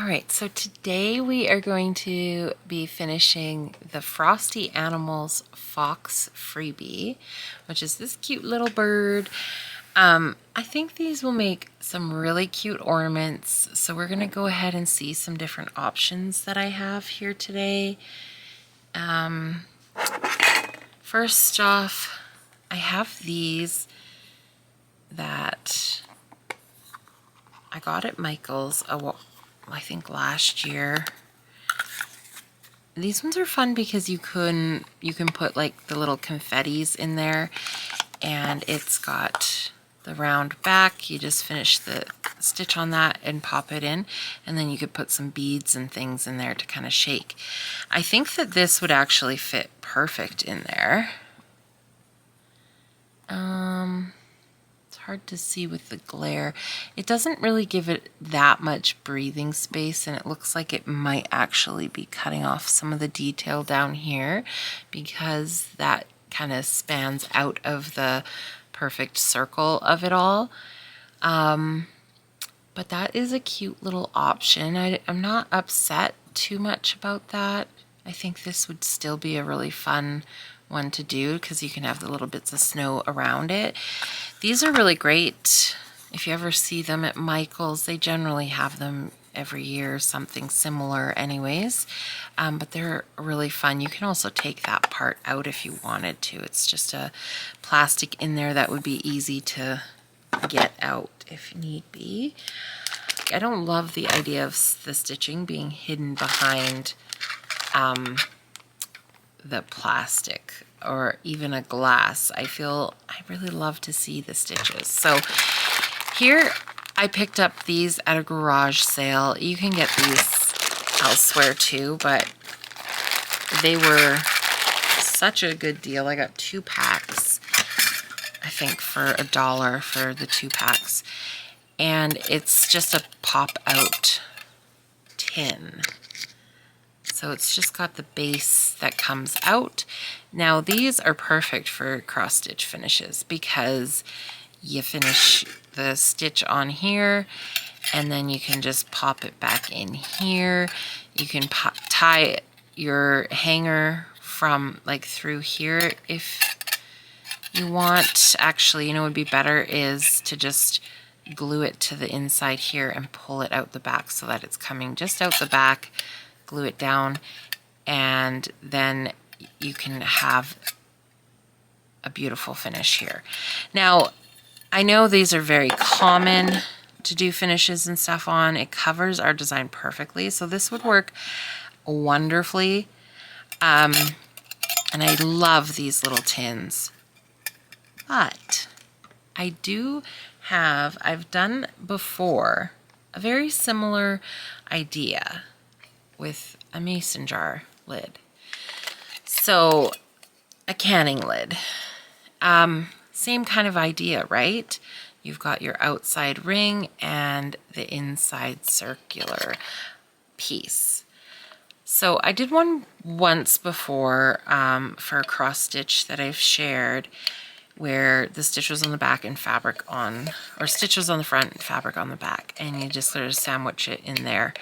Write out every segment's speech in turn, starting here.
Alright, so today we are going to be finishing the Frosty Animals Fox Freebie, which is this cute little bird. I think these will make some really cute ornaments, so we're going to go ahead and see some different options that I have here today. First off, I have these that I got at Michael's I think last year. These ones are fun because you can put like the little confettis in there, and it's got the round back. You just finish the stitch on that and pop it in, and then you could put some beads and things in there to kind of shake. I think that this would actually fit perfect in there. Hard to see with the glare. It doesn't really give it that much breathing space, and it looks like it might actually be cutting off some of the detail down here because that kind of spans out of the perfect circle of it all. But that is a cute little option. I'm not upset too much about that. I think this would still be a really fun one to do because you can have the little bits of snow around it. These are really great. If you ever see them at Michael's, they generally have them every year, something similar anyways. But they're really fun. You can also take that part out if you wanted to. It's just a plastic in there that would be easy to get out if need be. I don't love the idea of the stitching being hidden behind the plastic or even a glass. I really love to see the stitches. So here I picked up these at a garage sale. You can get these elsewhere too, but they were such a good deal. I got 2 packs, I think for $1 for the 2 packs. And it's just a pop out tin. So it's just got the base that comes out. Now these are perfect for cross stitch finishes because you finish the stitch on here and then you can just pop it back in here. You can tie your hanger from like through here if you want. Actually, you know what would be better is to just glue it to the inside here and pull it out the back so that it's coming just out the back. Glue it down, and then you can have a beautiful finish here. Now, I know these are very common to do finishes and stuff on. It covers our design perfectly, so this would work wonderfully. And I love these little tins. But I do have, I've done before, a very similar idea with a mason jar lid. So a canning lid. Same kind of idea, right? You've got your outside ring and the inside circular piece. So I did one once before for a cross stitch that I've shared where the stitch was on the back and fabric on, or stitch was on the front and fabric on the back, and you just sort of sandwich it in there.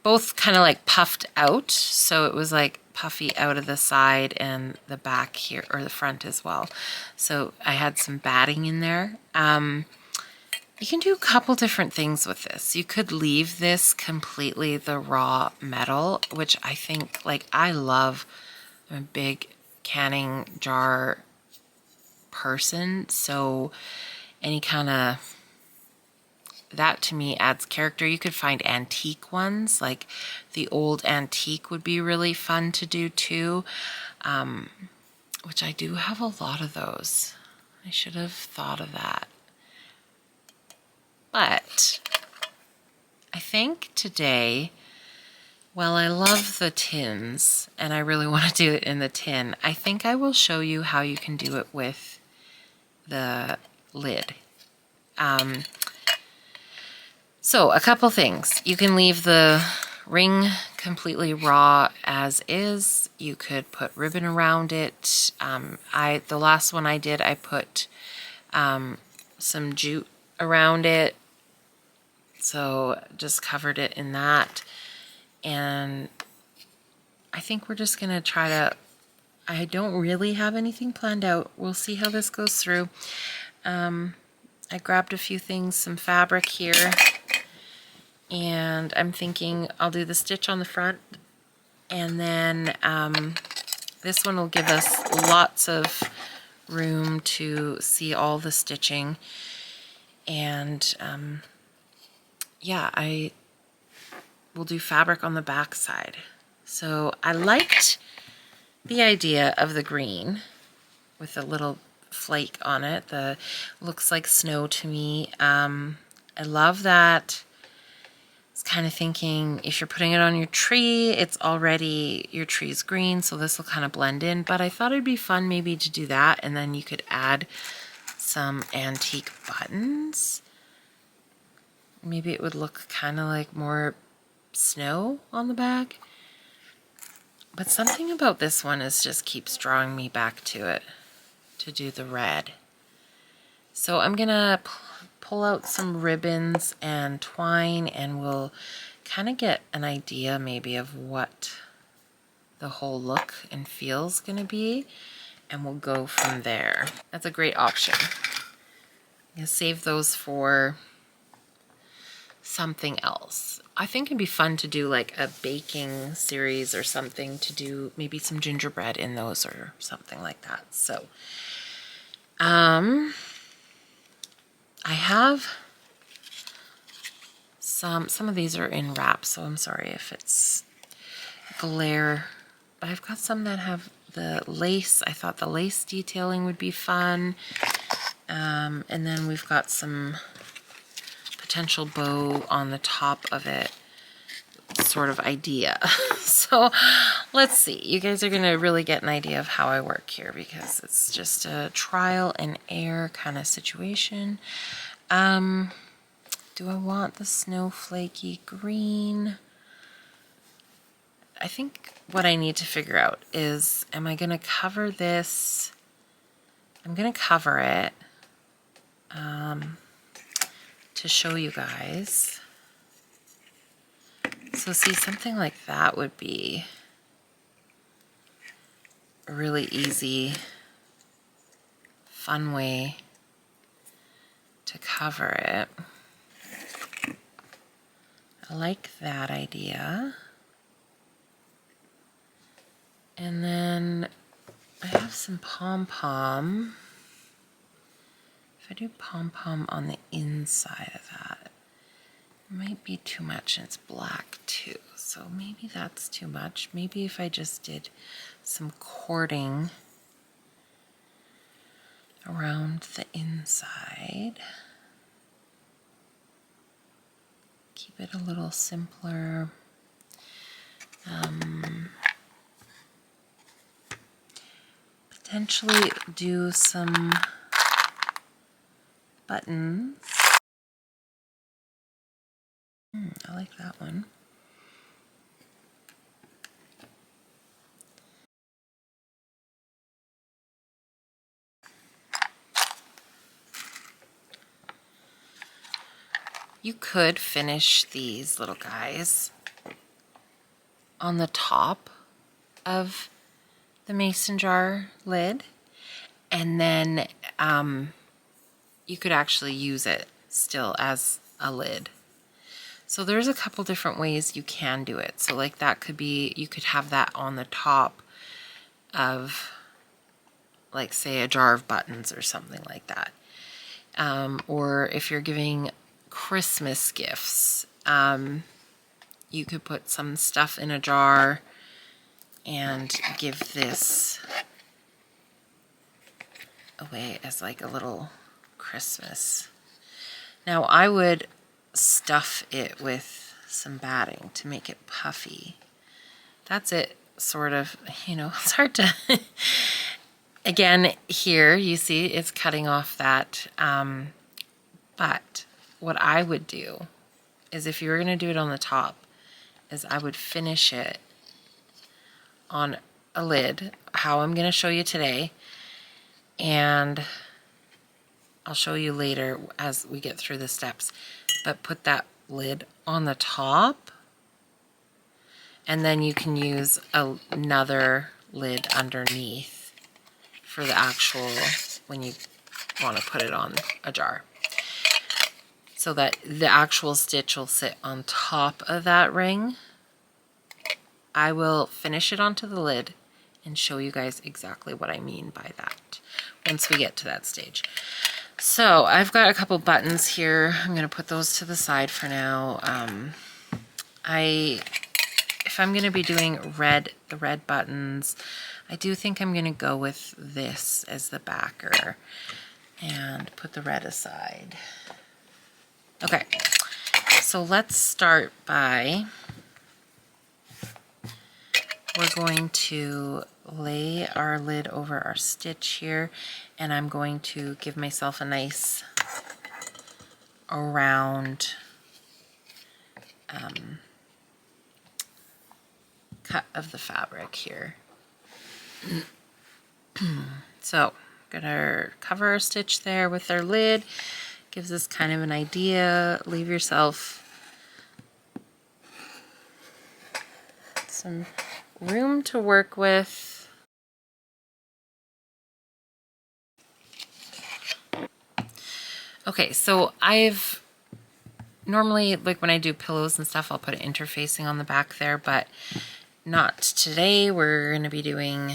Both kind of like puffed out, so it was like puffy out of the side and the back here, or the front as well. So I had some batting in there. You can do a couple different things with this. You could leave this completely the raw metal, which I think, like, I love. I'm a big canning jar person, so any kind of, that to me adds character. You could find antique ones, like the old antique would be really fun to do too, which I do have a lot of those. I should have thought of that. But I think today, while I love the tins and I really want to do it in the tin, I think I will show you how you can do it with the lid. So a couple things. You can leave the ring completely raw as is. You could put ribbon around it. The last one I did, I put some jute around it. So just covered it in that. And I think we're just gonna try to, I don't really have anything planned out. We'll see how this goes through. I grabbed a few things, some fabric here, and I'm thinking I'll do the stitch on the front, and then this one will give us lots of room to see all the stitching. And yeah, I will do fabric on the back side. So I liked the idea of the green with a little flake on it. The looks like snow to me. I love that. It's kind of thinking if you're putting it on your tree, it's already, your tree's green, so this will kind of blend in. But I thought it'd be fun maybe to do that, and then you could add some antique buttons. Maybe it would look kind of like more snow on the back. But something about this one is just keeps drawing me back to it, to do the red. So I'm gonna pull out some ribbons and twine, and we'll kind of get an idea maybe of what the whole look and feel's gonna be, and we'll go from there. That's a great option. I'm gonna save those for something else. I think it'd be fun to do like a baking series or something, to do maybe some gingerbread in those or something like that. So I have some of these are in wrap, so I'm sorry if it's glare, but I've got some that have the lace. I thought the lace detailing would be fun. And then we've got some potential bow on the top of it sort of idea. So let's see. You guys are going to really get an idea of how I work here, because it's just a trial and error kind of situation. Do I want the snowflakey green? I think what I need to figure out is, am I going to cover this? I'm going to cover it to show you guys. So see, something like that would be a really easy, fun way to cover it. I like that idea. And then I have some pom-pom. If I do pom-pom on the inside of that, it might be too much, and it's black too. So maybe that's too much. Maybe if I just did some cording around the inside. Keep it a little simpler. Potentially do some buttons. I like that one. You could finish these little guys on the top of the mason jar lid, and then you could actually use it still as a lid. So there's a couple different ways you can do it. So like that could be, you could have that on the top of, like, say, a jar of buttons or something like that. Or if you're giving Christmas gifts, you could put some stuff in a jar and give this away as like a little Christmas. Now I would stuff it with some batting to make it puffy. That's it, sort of, you know, it's hard to again, here you see it's cutting off that, but what I would do is, if you were going to do it on the top, is I would finish it on a lid, how I'm going to show you today, and I'll show you later as we get through the steps, but put that lid on the top, and then you can use another lid underneath for the actual, when you want to put it on a jar, so that the actual stitch will sit on top of that ring. I will finish it onto the lid and show you guys exactly what I mean by that once we get to that stage. So I've got a couple buttons here. I'm going to put those to the side for now. If I'm going to be doing the red buttons, I do think I'm going to go with this as the backer and put the red aside. Okay, so let's start by, we're going to lay our lid over our stitch here, and I'm going to give myself a nice round cut of the fabric here. So gonna cover our stitch there with our lid. Gives us kind of an idea. Leave yourself some room to work with. Okay, so I've normally, like when I do pillows and stuff, I'll put interfacing on the back there, but not today. We're going to be doing,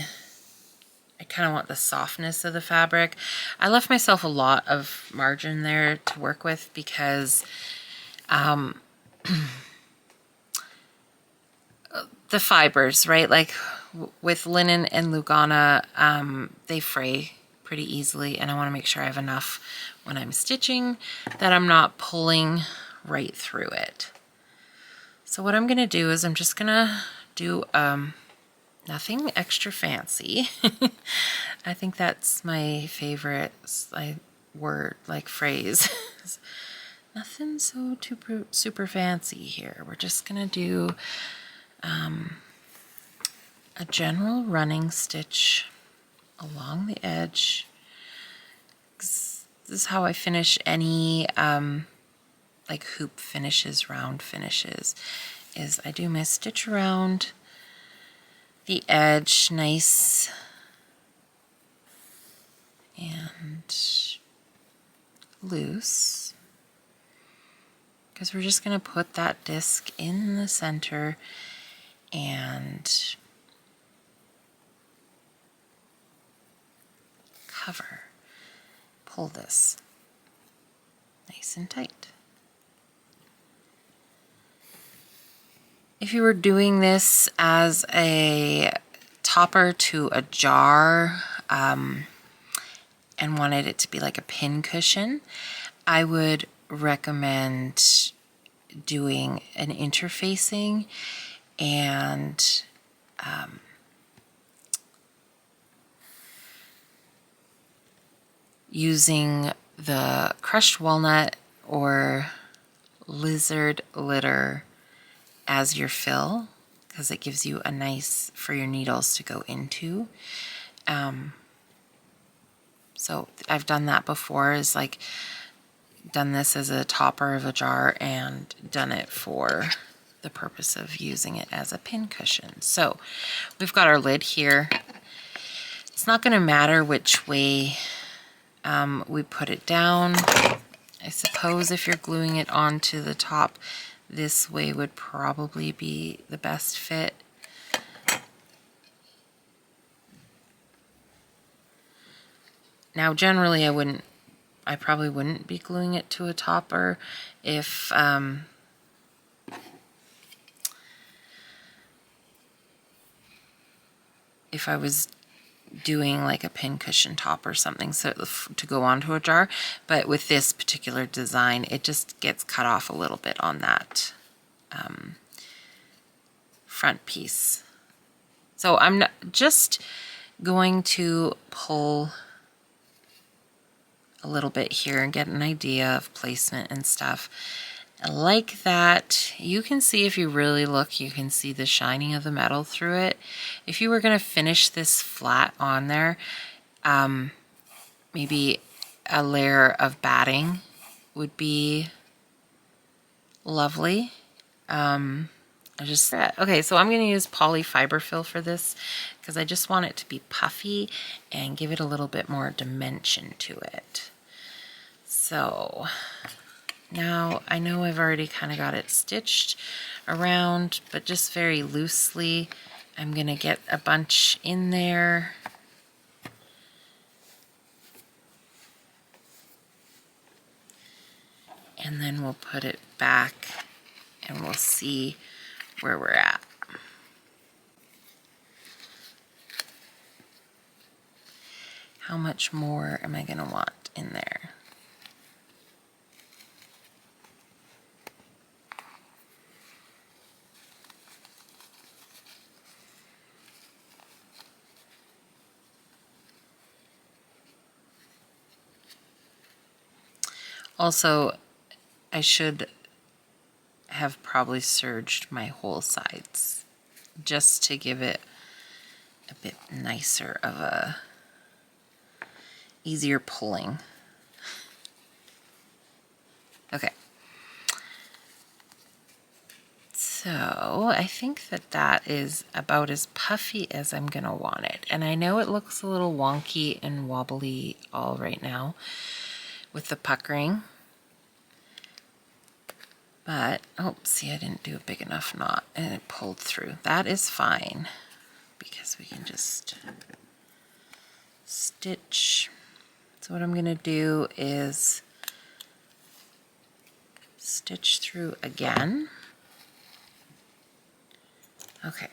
I kind of want the softness of the fabric. I left myself a lot of margin there to work with because the fibers, right? Like with linen and Lugana, they fray pretty easily, and I want to make sure I have enough when I'm stitching that I'm not pulling right through it. So what I'm going to do is I'm just going to do nothing extra fancy. I think that's my favorite word, like phrase. Nothing so super fancy here. We're just going to do a general running stitch along the edge. This is how I finish any like hoop finishes, round finishes, is I do my stitch around the edge, nice and loose, because we're just going to put that disc in the center and cover. Pull this nice and tight. If you were doing this as a topper to a jar and wanted it to be like a pin cushion, I would recommend doing an interfacing and using the crushed walnut or lizard litter as your fill, because it gives you a nice, for your needles to go into. So I've done that before, is like done this as a topper of a jar and done it for the purpose of using it as a pin cushion. So we've got our lid here. It's not going to matter which way we put it down. I suppose if you're gluing it onto the top, this way would probably be the best fit. Now generally I probably wouldn't be gluing it to a topper if I was doing like a pin cushion top or something, so to go onto a jar. But with this particular design, it just gets cut off a little bit on that front piece. So I'm just going to pull a little bit here and get an idea of placement and stuff. Like that, you can see, if you really look, you can see the shining of the metal through it. If you were going to finish this flat on there, maybe a layer of batting would be lovely. Okay, so I'm going to use polyfiber fill for this because I just want it to be puffy and give it a little bit more dimension to it. So now I know I've already kind of got it stitched around, but just very loosely. I'm going to get a bunch in there. And then we'll put it back and we'll see where we're at. How much more am I going to want in there? Also, I should have probably serged my whole sides just to give it a bit nicer of a easier pulling. Okay. So I think that that is about as puffy as I'm gonna want it. And I know it looks a little wonky and wobbly all right now with the puckering. But, oh, see, I didn't do a big enough knot and it pulled through. That is fine because we can just stitch. So what I'm gonna do is stitch through again. Okay.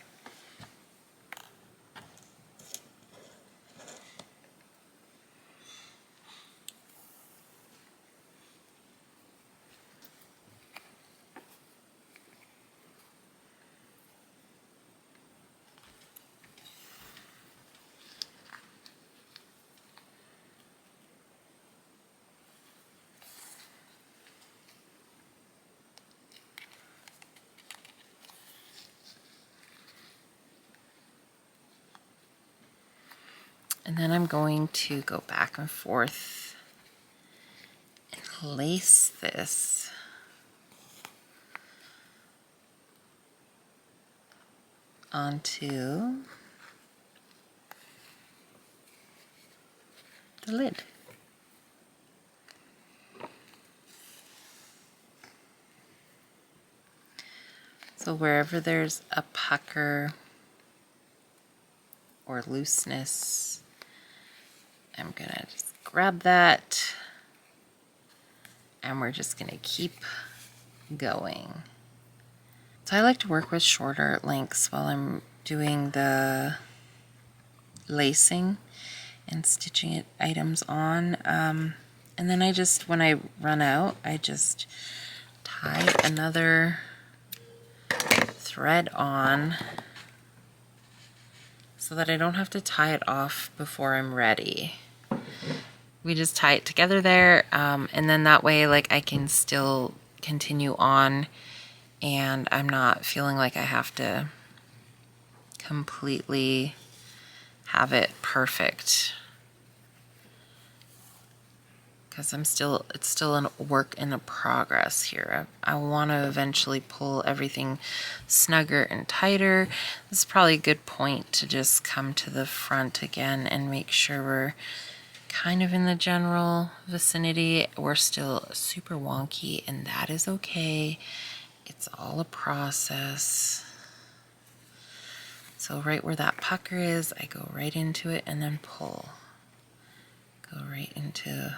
And then I'm going to go back and forth and lace this onto the lid. So wherever there's a pucker or looseness, I'm gonna just grab that and we're just gonna keep going. So I like to work with shorter lengths while I'm doing the lacing and stitching items on. And then I just, when I run out, I just tie another thread on so that I don't have to tie it off before I'm ready. We just tie it together there, and then that way, like, I can still continue on and I'm not feeling like I have to completely have it perfect. Because it's still a work in progress here. I want to eventually pull everything snugger and tighter. This is probably a good point to just come to the front again and make sure we're kind of in the general vicinity. We're still super wonky, and that is okay. It's all a process. So right where that pucker is, I go right into it and then pull. Go right into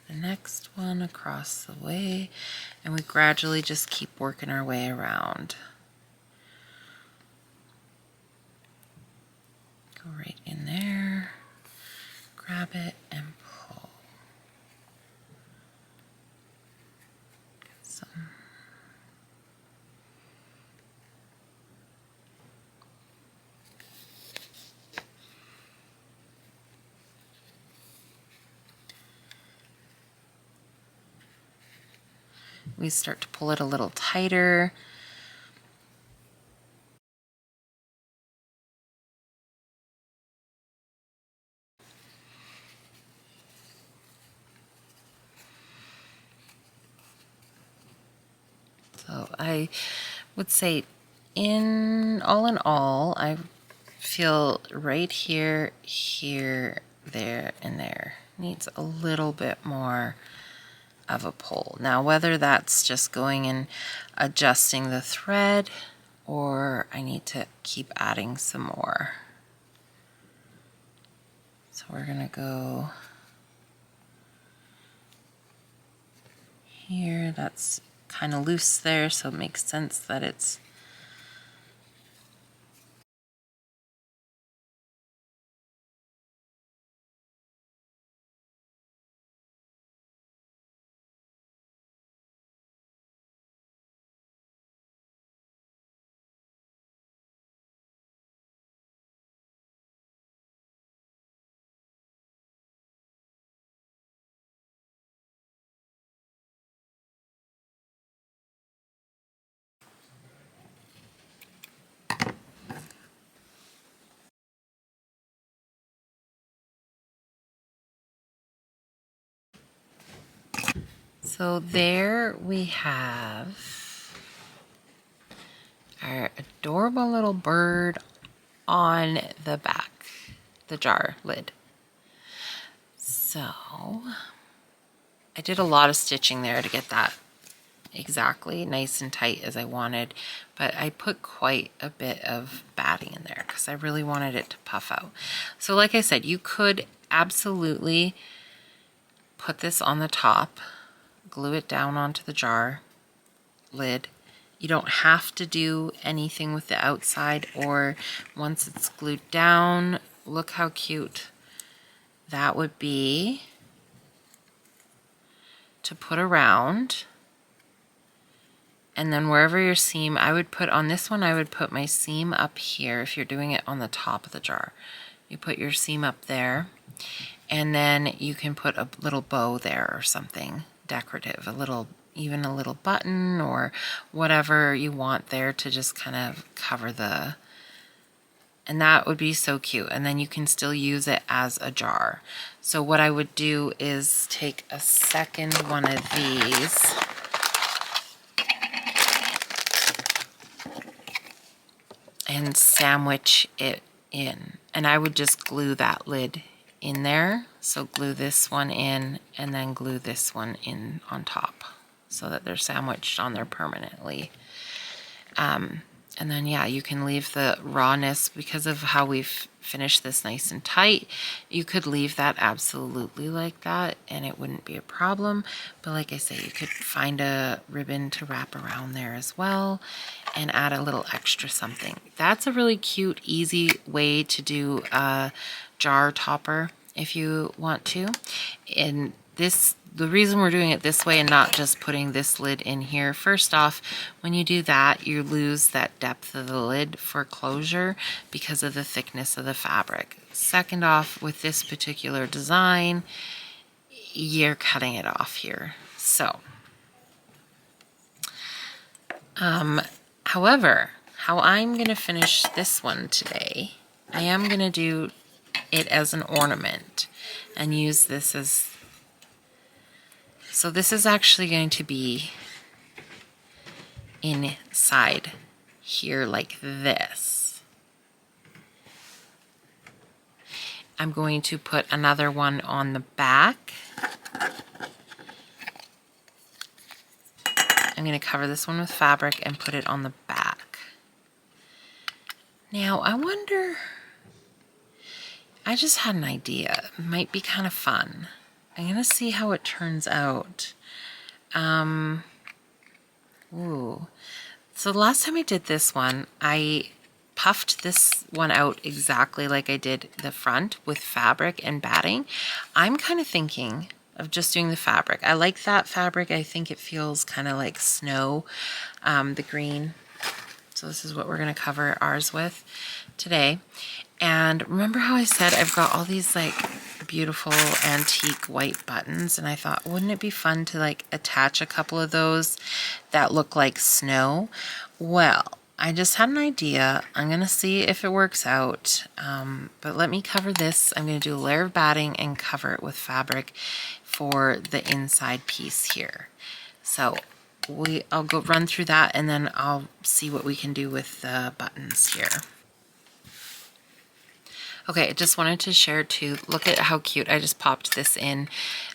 the next one across the way, and we gradually just keep working our way around. Go right in there, grab it and pull. Get some. We start to pull it a little tighter. I would say all in all, I feel right here, here, there, and there needs a little bit more of a pull. Now, whether that's just going and adjusting the thread or I need to keep adding some more. So we're gonna go here. That's kind of loose there, so it makes sense that it's so there we have our adorable little bird on the back, the jar lid. So I did a lot of stitching there to get that exactly nice and tight as I wanted, but I put quite a bit of batting in there because I really wanted it to puff out. So like I said, you could absolutely put this on the top, glue it down onto the jar lid. You don't have to do anything with the outside, or once it's glued down, look how cute that would be to put around. And then wherever your seam, I would put on this one, I would put my seam up here. If you're doing it on the top of the jar, you put your seam up there, and then you can put a little bow there or something decorative, even a little button or whatever you want there to just kind of cover and that would be so cute. And then you can still use it as a jar. So what I would do is take a second one of these and sandwich it in. And I would just glue that lid in there. So glue this one in and then glue this one in on top so that they're sandwiched on there permanently. And then, yeah, you can leave the rawness because of how we've finished this nice and tight. You could leave that absolutely like that and it wouldn't be a problem. But like I say, you could find a ribbon to wrap around there as well and add a little extra something. That's a really cute, easy way to do a jar topper if you want to. And the reason we're doing it this way and not just putting this lid in here, first off, when you do that, you lose that depth of the lid for closure because of the thickness of the fabric. Second off, with this particular design, you're cutting it off here. So, however, how I'm going to finish this one today, I am going to do it as an ornament and use this as, so this is actually going to be inside here like this. I'm going to put another one on the back. I'm going to cover this one with fabric and put it on the back. Now, I wonder, I just had an idea. It might be kind of fun. I'm going to see how it turns out. Ooh. So the last time I did this one, I puffed this one out exactly like I did the front with fabric and batting. I'm kind of thinking of just doing the fabric. I like that fabric. I think it feels kind of like snow, the green. So this is what we're going to cover ours with today. And remember how I said I've got all these like beautiful antique white buttons, and I thought, wouldn't it be fun to like attach a couple of those that look like snow? Well, I just had an idea. I'm going to see if it works out, but let me cover this. I'm going to do a layer of batting and cover it with fabric for the inside piece here. So I'll go run through that, and then I'll see what we can do with the buttons here. Okay, I just wanted to share too, look at how cute. I just popped this in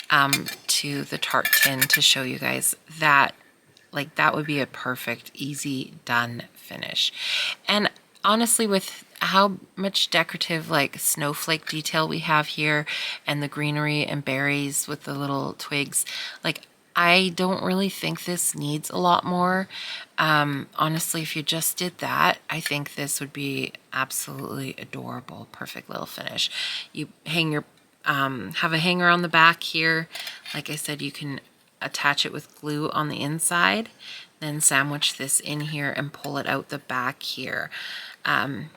to the tart tin to show you guys that, like, that would be a perfect, easy, done finish. And honestly, with how much decorative, like, snowflake detail we have here, and the greenery and berries with the little twigs, like, I don't really think this needs a lot more. Honestly, if you just did that, I think this would be absolutely adorable. Perfect little finish. You hang your, have a hanger on the back here. Like I said, you can attach it with glue on the inside, then sandwich this in here and pull it out the back here. And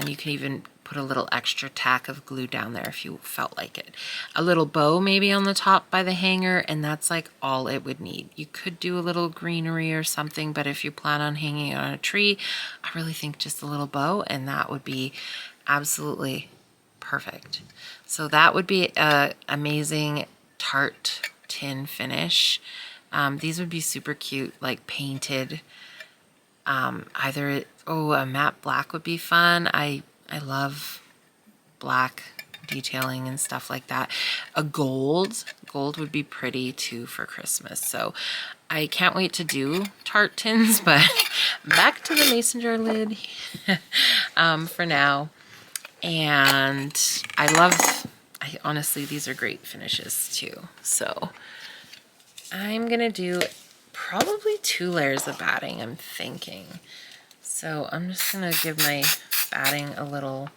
you can even put a little extra tack of glue down there if you felt like it. A little bow maybe on the top by the hanger, and that's like all it would need. You could do a little greenery or something, but if you plan on hanging it on a tree, I really think just a little bow, and that would be absolutely perfect. So that would be an amazing tart tin finish. These would be super cute, like painted. Either, oh, a matte black would be fun. I love black detailing and stuff like that. A gold would be pretty too for Christmas. So I can't wait to do tart tins, but back to the mason jar lid for now. And honestly, these are great finishes too. So I'm gonna do probably 2 layers of batting, I'm thinking. So I'm just gonna give my batting a little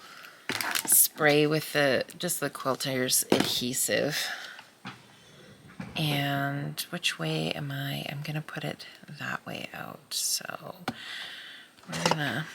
spray with just the quilter's adhesive. And which way am I? I'm gonna put it that way out. So we're gonna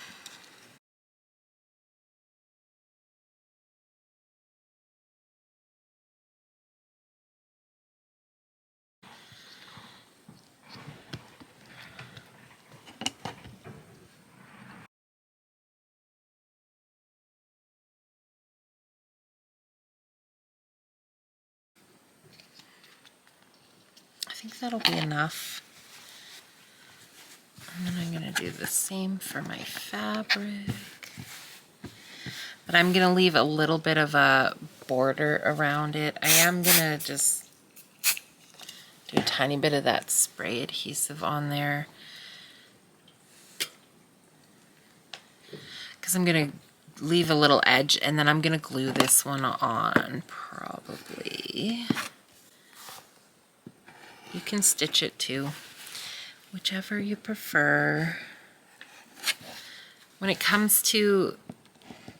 I think that'll be enough. And then I'm gonna do the same for my fabric. But I'm gonna leave a little bit of a border around it. I am gonna just do a tiny bit of that spray adhesive on there, because I'm gonna leave a little edge, and then I'm gonna glue this one on probably. You can stitch it too, whichever you prefer. When it comes to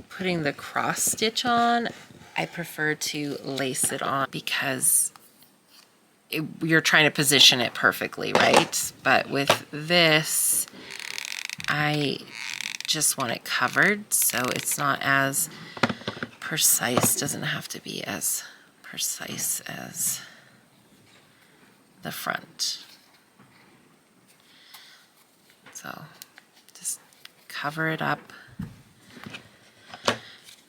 putting the cross stitch on, I prefer to lace it on, because you're trying to position it perfectly, right? But with this, I just want it covered, so it's not as precise, doesn't have to be as precise as the front. So just cover it up.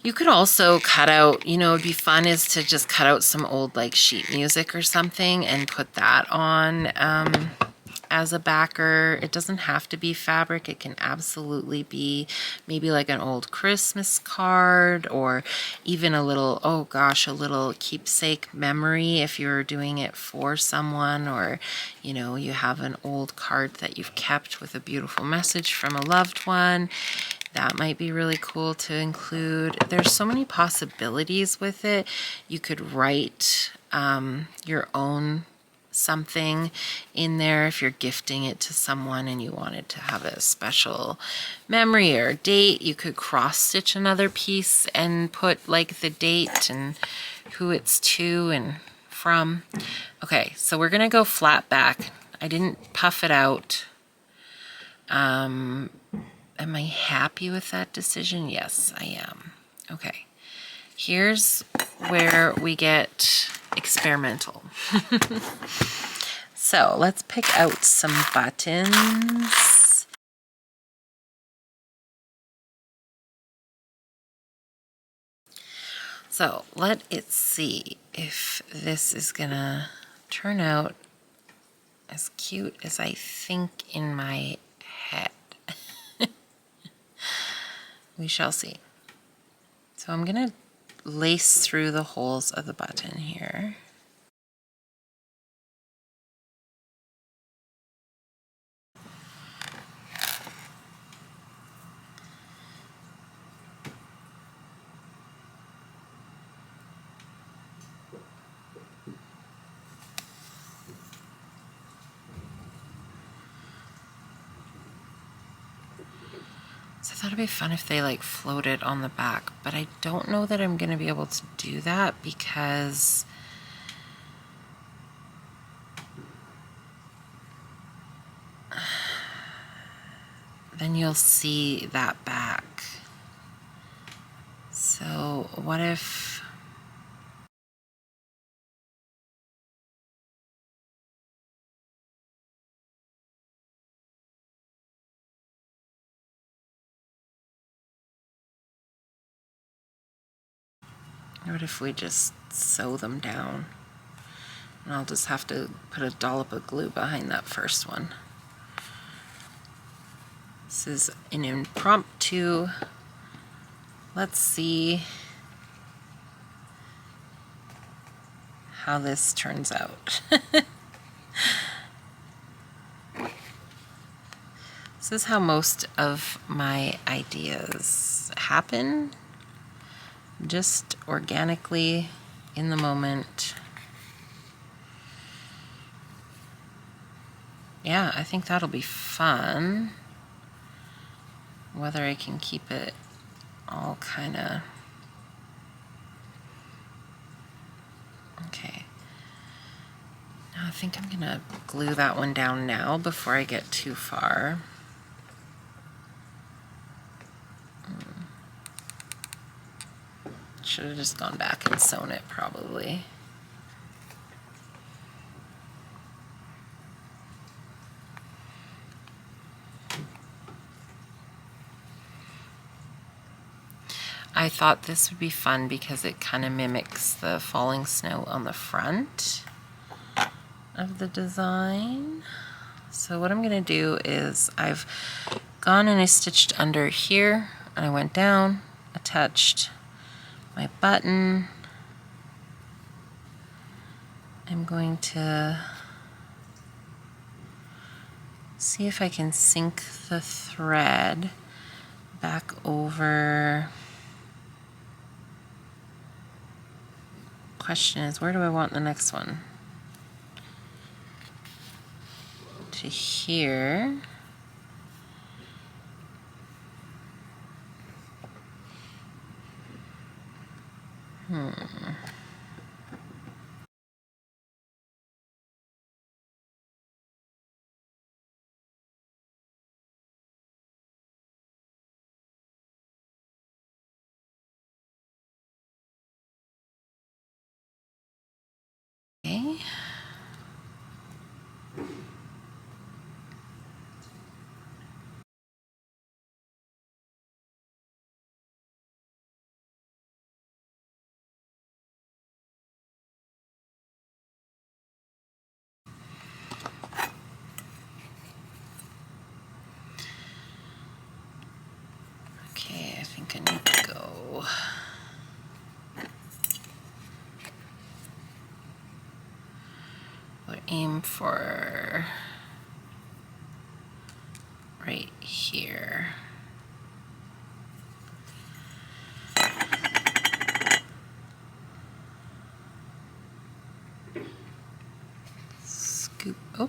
You could also cut out, you know, it'd be fun is to just cut out some old like sheet music or something and put that on as a backer. It doesn't have to be fabric. It can absolutely be maybe like an old Christmas card, or even a little, oh gosh, a little keepsake memory if you're doing it for someone, or, you know, you have an old card that you've kept with a beautiful message from a loved one. That might be really cool to include. There's so many possibilities with it. You could write your own something in there if you're gifting it to someone and you wanted to have a special memory or date. You could cross stitch another piece and put like the date and who it's to and from. Okay, so we're gonna go flat back. I didn't puff it out. Am I happy with that decision? Yes, I am. Okay, here's where we get experimental. So let's pick out some buttons. So let it see if this is gonna turn out as cute as I think in my head. We shall see. So I'm gonna lace through the holes of the button here. So I thought it'd be fun if they like floated on the back, but I don't know that I'm gonna be able to do that because then you'll see that back. So what if we just sew them down? And I'll just have to put a dollop of glue behind that first one. This is an impromptu. Let's see how this turns out. This is how most of my ideas happen, just organically in the moment. Yeah, I think that'll be fun. Whether I can keep it all kind of... Okay. Now I think I'm gonna glue that one down now before I get too far. Should have just gone back and sewn it probably. I thought this would be fun because it kind of mimics the falling snow on the front of the design. So what I'm gonna do is I've gone and I stitched under here and I went down, attached my button. I'm going to see if I can sink the thread back over. Question is, where do I want the next one? To here. Okay. Okay, I think I need to go. We'll aim for right here. Scoop. Oh,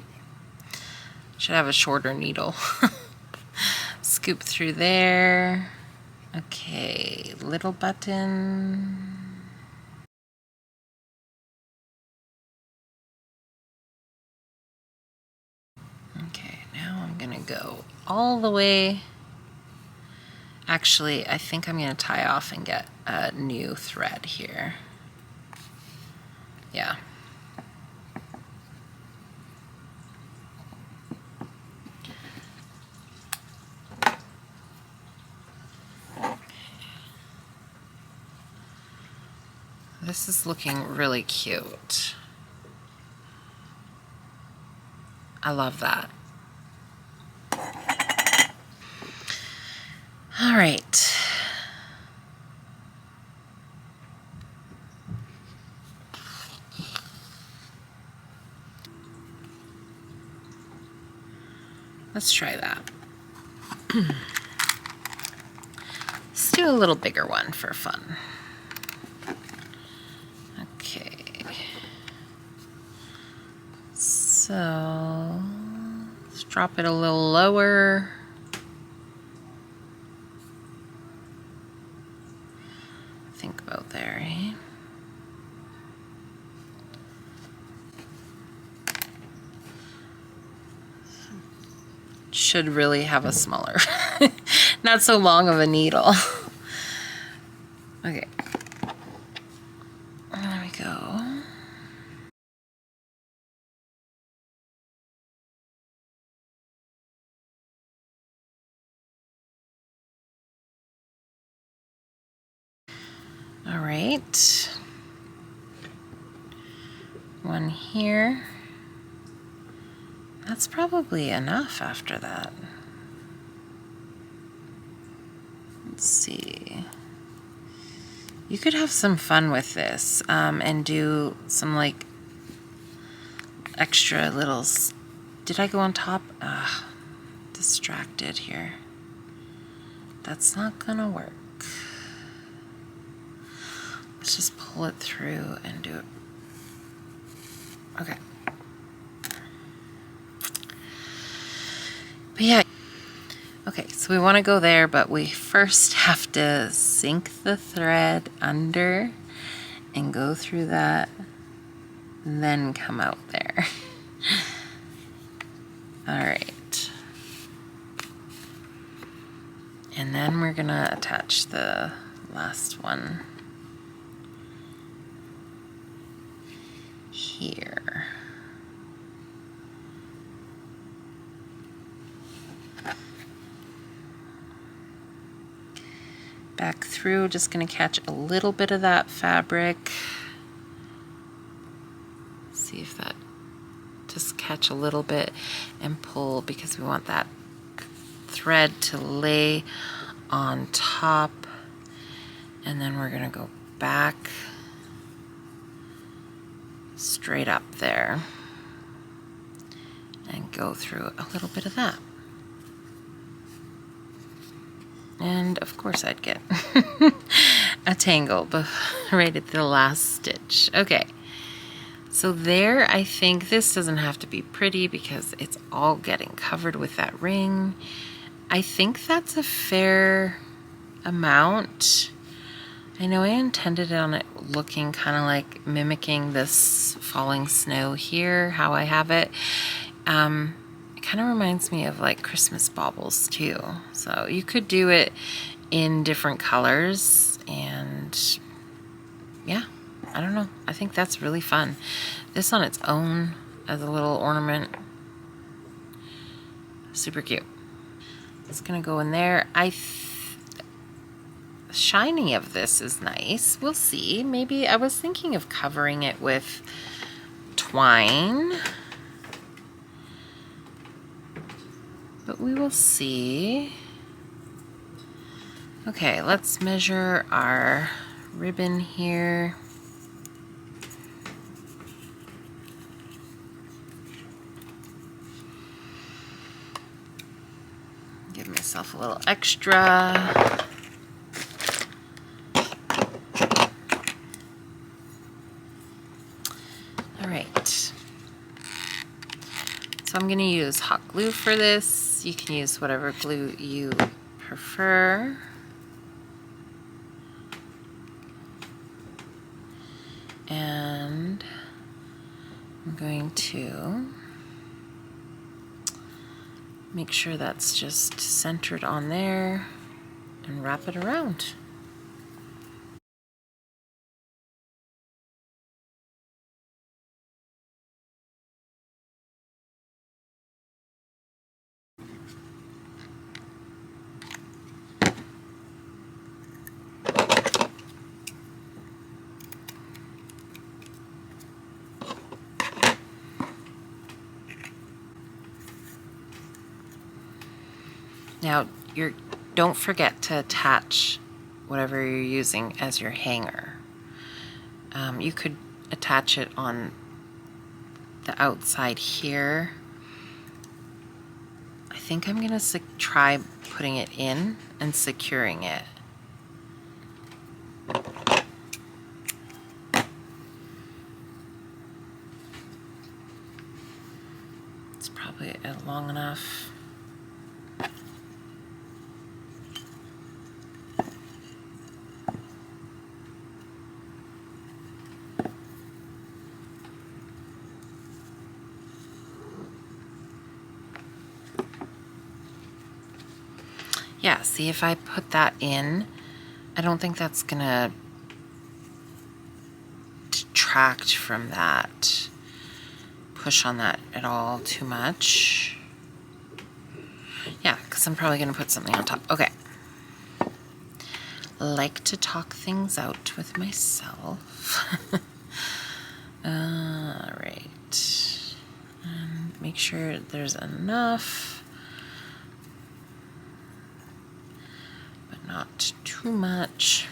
should have a shorter needle. Scoop through there. Okay, little button. Okay, now I'm gonna go all the way. Actually, I think I'm gonna tie off and get a new thread here. Yeah. This is looking really cute. I love that. All right. Let's try that. Let's do a little bigger one for fun. Okay. So let's drop it a little lower. Think about there, eh? Should really have a smaller, not so long of a needle. Okay. There we go. All right. One here. That's probably enough after that. Let's see. You could have some fun with this and do some like extra little. Did I go on top? Distracted here. That's not gonna work. Let's just pull it through and do it. Okay. But yeah. Okay, so we want to go there, but we first have to sink the thread under and go through that, and then come out there. All right. And then we're gonna attach the last one here. Back through, just gonna catch a little bit of that fabric. See if that, just catch a little bit and pull, because we want that thread to lay on top. And then we're gonna go back straight up there and go through a little bit of that. And of course I'd get a tangle right at the last stitch. Okay, so there, I think this doesn't have to be pretty because it's all getting covered with that ring. I think that's a fair amount. I know I intended on it looking kind of like mimicking this falling snow here, how I have it. It kind of reminds me of like Christmas baubles too. So you could do it in different colors, and yeah, I don't know. I think that's really fun. This on its own as a little ornament, super cute. It's gonna go in there. The shiny of this is nice. We'll see. Maybe I was thinking of covering it with twine, but we will see. Okay, let's measure our ribbon here. Give myself a little extra. All right. So I'm going to use hot glue for this. You can use whatever glue you prefer. And I'm going to make sure that's just centered on there and wrap it around. Now, don't forget to attach whatever you're using as your hanger. You could attach it on the outside here. I think I'm gonna try putting it in and securing it. It's probably long enough. Yeah, see, if I put that in, I don't think that's gonna detract from that, push on that at all too much. Yeah, because I'm probably gonna put something on top. Okay. Like to talk things out with myself. All right. Make sure there's enough, but not too much.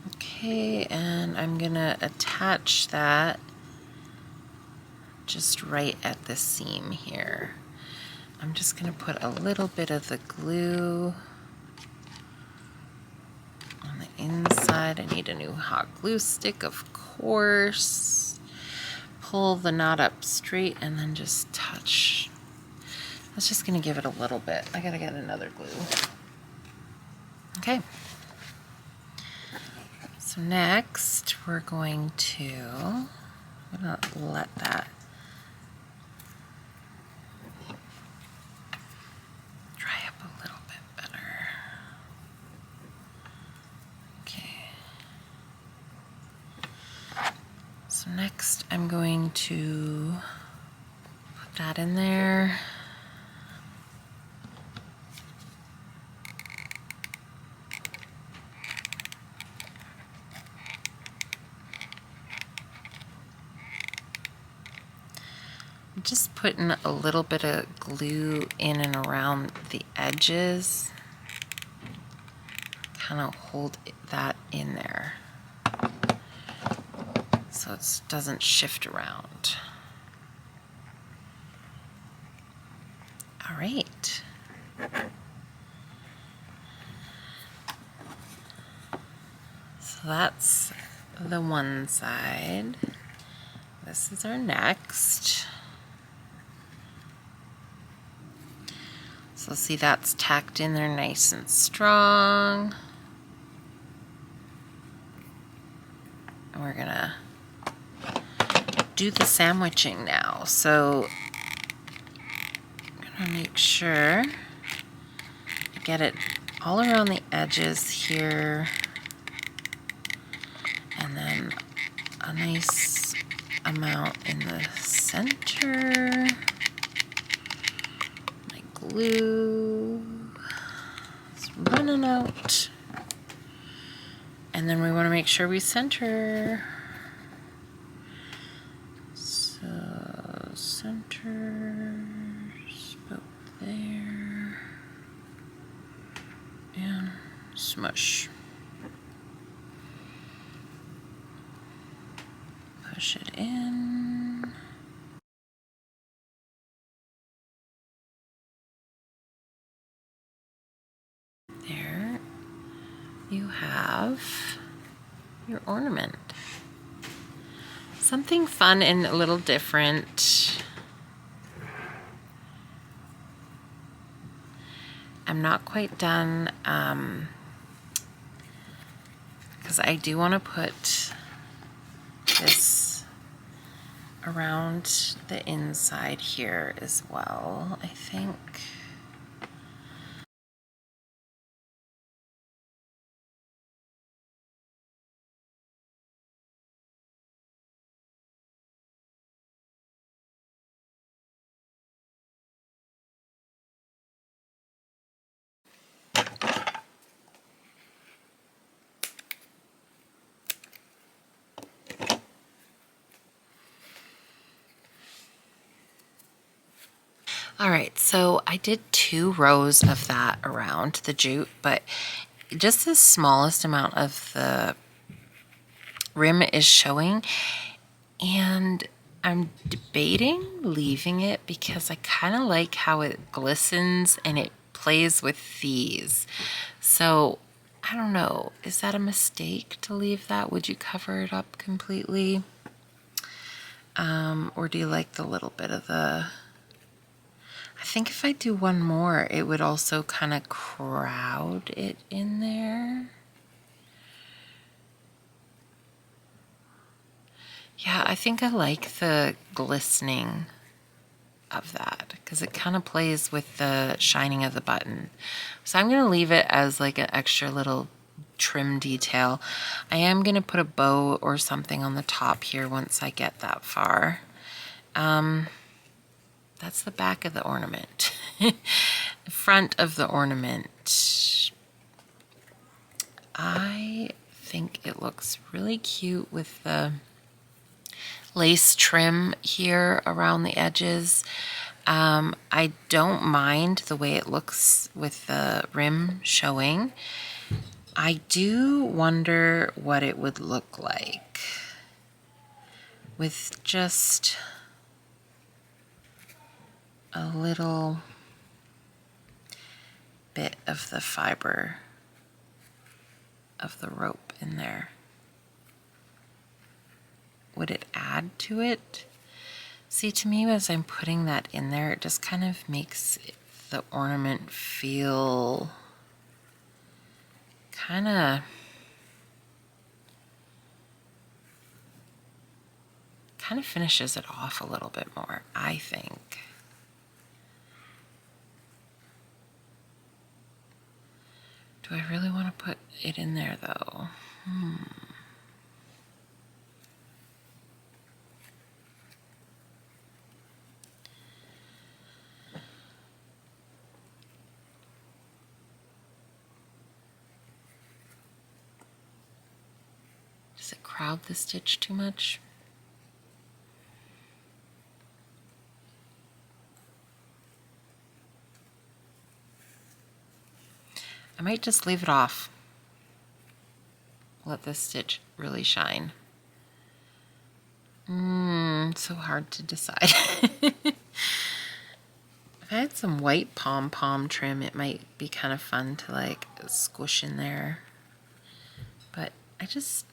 Okay, and I'm gonna attach that just right at the seam here. I'm just gonna put a little bit of the glue on the inside. I need a new hot glue stick, of course. Pull the knot up straight and then just touch. That's just gonna give it a little bit. I gotta get another glue. Okay. So next we're going to, I'm gonna let that dry up a little bit better. Okay. So next I'm going to put that in there. I'm just putting a little bit of glue in and around the edges. Kind of hold that in there so it doesn't shift around. All right. So that's the one side. This is our next. So see, that's tacked in there nice and strong. And we're gonna do the sandwiching now. So I'm gonna make sure I get it all around the edges here. And then a nice amount in the center. My glue is running out. And then we want to make sure we center. So center, about there, and smush. Push it in. There you have your ornament. Something fun and a little different. I'm not quite done because I do want to put this around the inside here as well, I think. All right, so I did 2 rows of that around the jute, but just the smallest amount of the rim is showing, and I'm debating leaving it because I kind of like how it glistens and it plays with these. So I don't know, is that a mistake to leave that? Would you cover it up completely? Or do you like the little bit of the... I think if I do one more, it would also kind of crowd it in there. Yeah, I think I like the glistening of that because it kind of plays with the shining of the button. So I'm going to leave it as like an extra little trim detail. I am going to put a bow or something on the top here once I get that far. That's the back of the ornament. The front of the ornament. I think it looks really cute with the lace trim here around the edges. I don't mind the way it looks with the rim showing. I do wonder what it would look like with just a little bit of the fiber of the rope in there. Would it add to it? See, to me, as I'm putting that in there, it just kind of makes the ornament feel kind of finishes it off a little bit more, I think. Do I really want to put it in there, though? Does it crowd the stitch too much? I might just leave it off. Let this stitch really shine. So hard to decide. If I had some white pom-pom trim, it might be kind of fun to like squish in there. But I just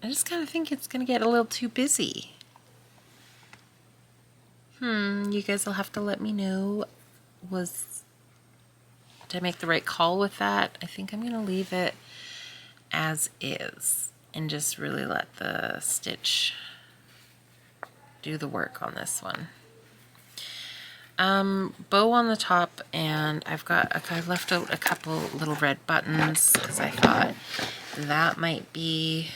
kind of think it's going to get a little too busy. You guys will have to let me know. Did I make the right call with that? I think I'm going to leave it as is and just really let the stitch do the work on this one. Bow on the top, and I left out a couple little red buttons because I thought that might be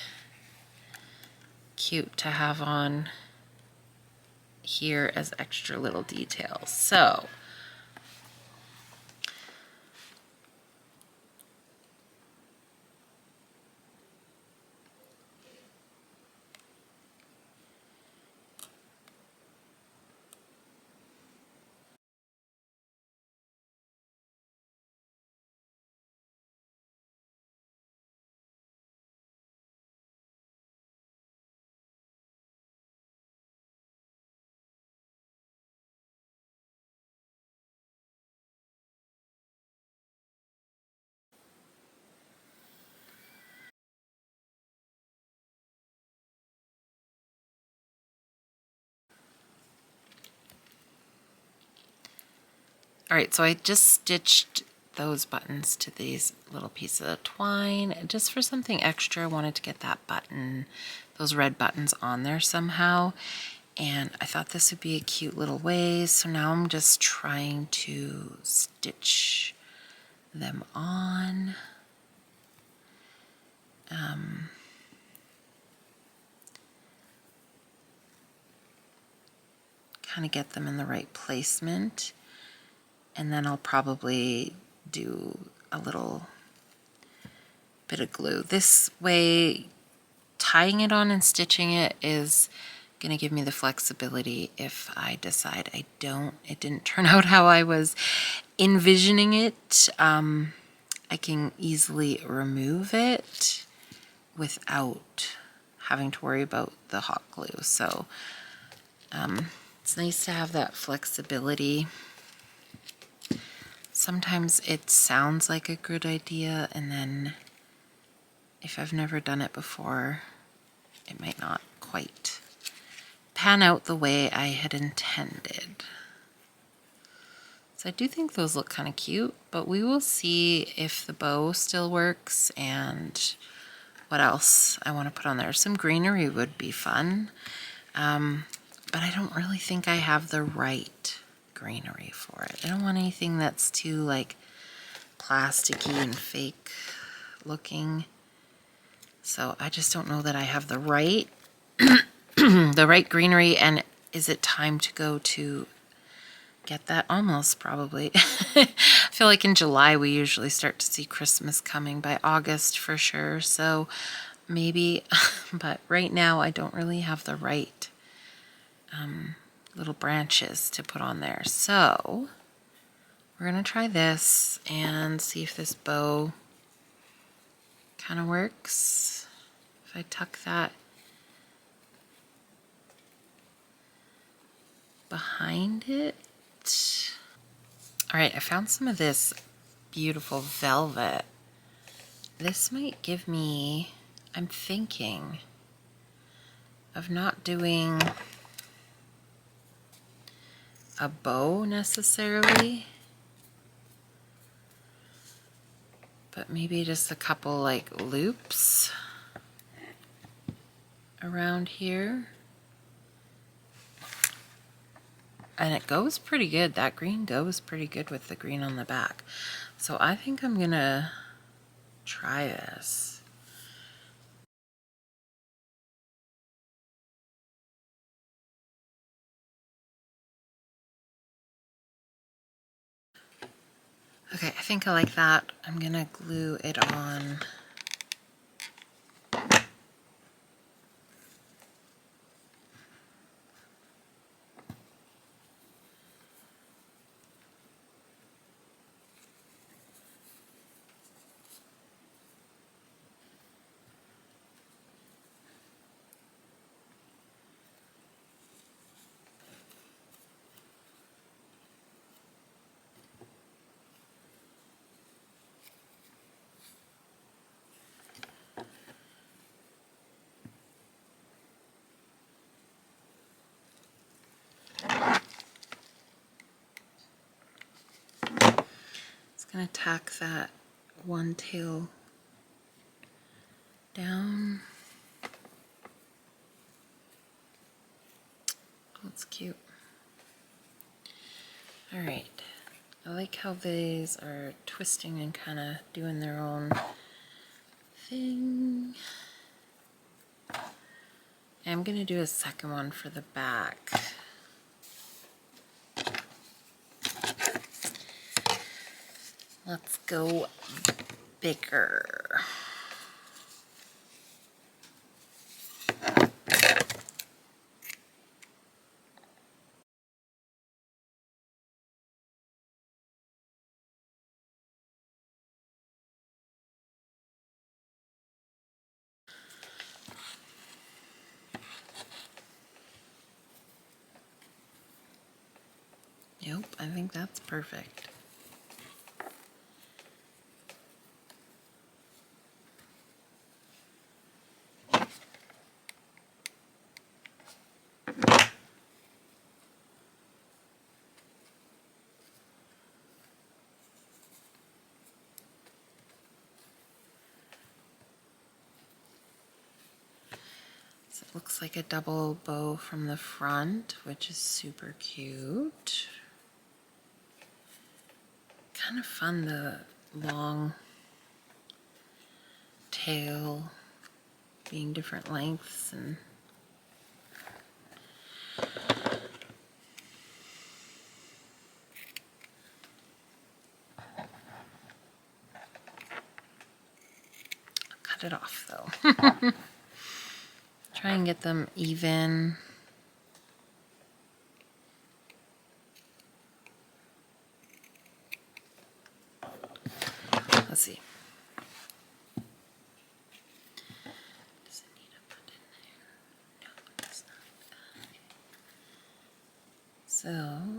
cute to have on here as extra little details. So all right, so I just stitched those buttons to these little pieces of twine just for something extra. I wanted to get that button, those red buttons on there somehow, and I thought this would be a cute little way. So now I'm just trying to stitch them on. Kind of get them in the right placement. And then I'll probably do a little bit of glue. This way, tying it on and stitching it is going to give me the flexibility if I decide it didn't turn out how I was envisioning it. I can easily remove it without having to worry about the hot glue. So it's nice to have that flexibility. Sometimes it sounds like a good idea, and then if I've never done it before, it might not quite pan out the way I had intended. So I do think those look kind of cute, but we will see if the bow still works and what else I want to put on there. Some greenery would be fun, but I don't really think I have the right greenery for it. I don't want anything that's too like plasticky and fake looking. So I just don't know that I have the right the right greenery. And is it time to go to get that? Almost, probably. I feel like in July we usually start to see Christmas coming, by August for sure. So maybe, but right now I don't really have the right little branches to put on there. So we're gonna try this and see if this bow kind of works. If I tuck that behind it. All right, I found some of this beautiful velvet. This might give me, I'm thinking of not doing a bow necessarily, but maybe just a couple like loops around here. And it goes pretty good. That green goes pretty good with the green on the back. So I think I'm gonna try this. Okay, I think I like that. I'm gonna glue it on. Gonna tack that one tail down. That's cute. All right, I like how these are twisting and kind of doing their own thing. I'm gonna do a second one for the back. Let's go bigger. Yep, I think that's perfect. So it looks like a double bow from the front, which is super cute. Kind of fun, the long tail being different lengths and cut it off though. Try and get them even.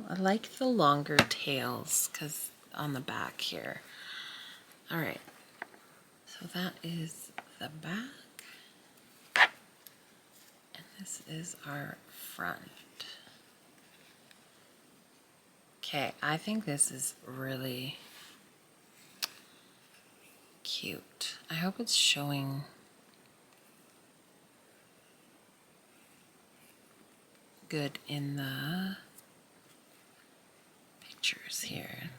I like the longer tails because on the back here. All right, so that is the back, and this is our front. Okay, I think this is really cute. I hope it's showing good in the pictures here.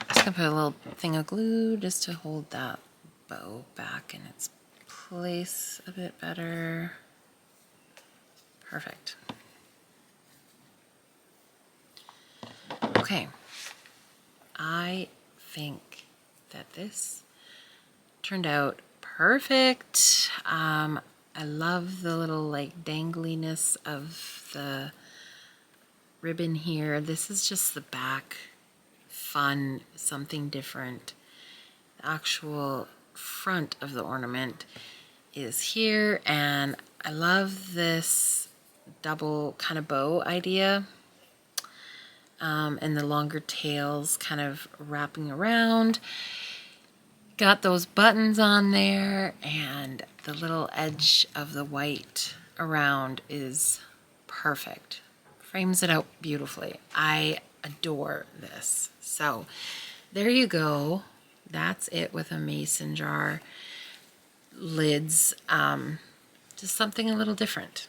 Just gonna put a little thing of glue just to hold that bow back in its place a bit better. Perfect. Okay, I think that this turned out perfect. I love the little like dangliness of the ribbon here. This is just the back, fun, something different. The actual front of the ornament is here, and I love this double kind of bow idea, and the longer tails kind of wrapping around. Got those buttons on there, and the little edge of the white around is perfect. Frames it out beautifully. I adore this. So there you go. That's it with a mason jar lids. Just something a little different.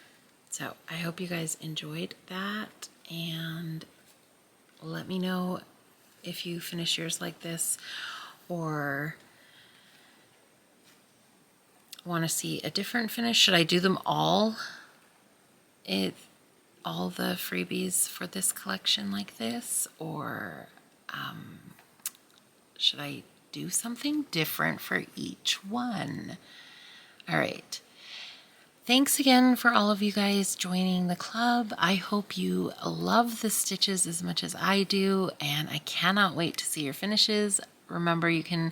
So I hope you guys enjoyed that, and let me know if you finish yours like this or want to see a different finish. Should I do them all? All the freebies for this collection like this, or should I do something different for each one? All right. Thanks again for all of you guys joining the club. I hope you love the stitches as much as I do, and I cannot wait to see your finishes. Remember, you can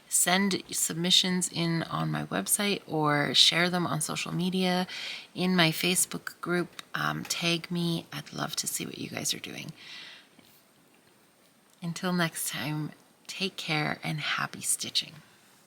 send submissions in on my website or share them on social media in my Facebook group. Tag me. I'd love to see what you guys are doing. Until next time, take care and happy stitching.